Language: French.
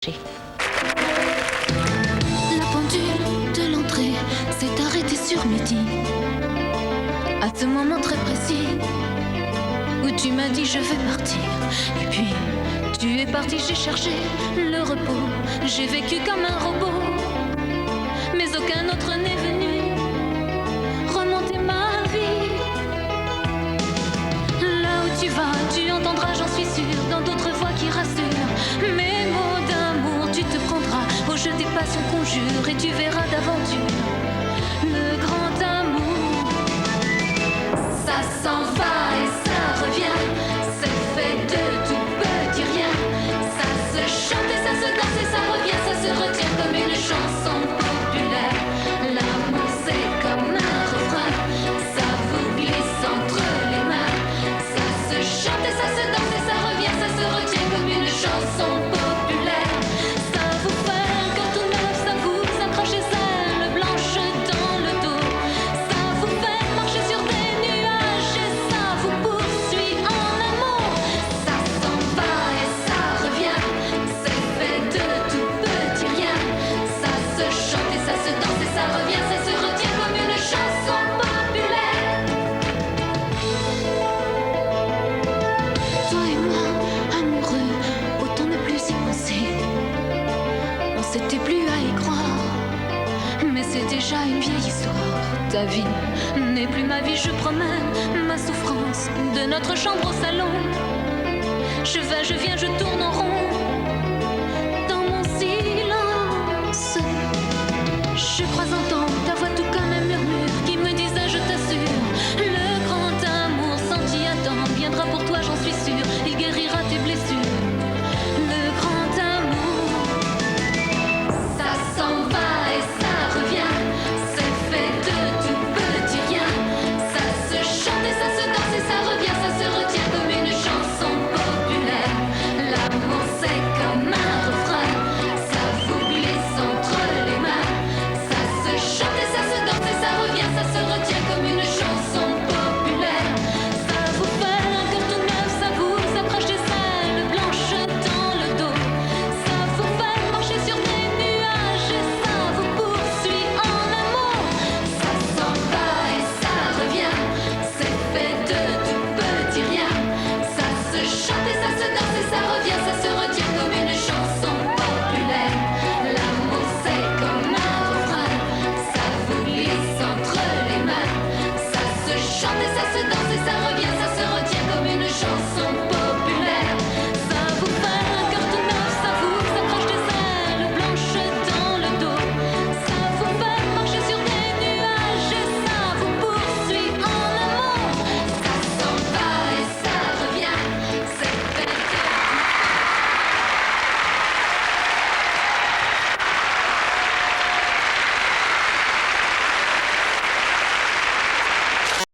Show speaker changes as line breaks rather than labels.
La pendule de l'entrée s'est arrêtée sur midi. À ce moment très précis où tu m'as dit je vais partir. Et puis tu es parti, j'ai cherché le repos. J'ai vécu comme un robot, mais aucun autre n'est venu remonter ma vie. Là où tu vas, tu entendras, j'en suis sûre, dans d'autres voix qui rassurent. Mes mots d'amour, tu te prendras au jeu des passions qu'on jure, et tu verras d'aventure le grand amour. Ça s'en va et ça revient, c'est fait de tout petit rien. Ça se chante et ça se danse et ça revient, ça se retient comme une chanson populaire. L'amour c'est comme un refrain, ça vous glisse entre les mains. Ça se chante et ça se danse et ça revient, ça se retient comme une chanson populaire. Ça vous fait un cœur tout neuf, ça vous accroche les ailes blanches dans le dos. Ça vous fait marcher sur des nuages et ça vous poursuit en amour. Ça s'en va et ça revient, c'est fait de tout petit rien. Ça se chante et ça se danse et ça revient, ça se retient comme une chanson populaire. Toi et moi, amoureux, autant ne plus y penser. On s'était plus à y croire, mais c'est déjà une vieille histoire. Ta vie n'est plus ma vie, je promets ma souffrance. De notre chambre au salon, je vais, je viens, je tourne en rond.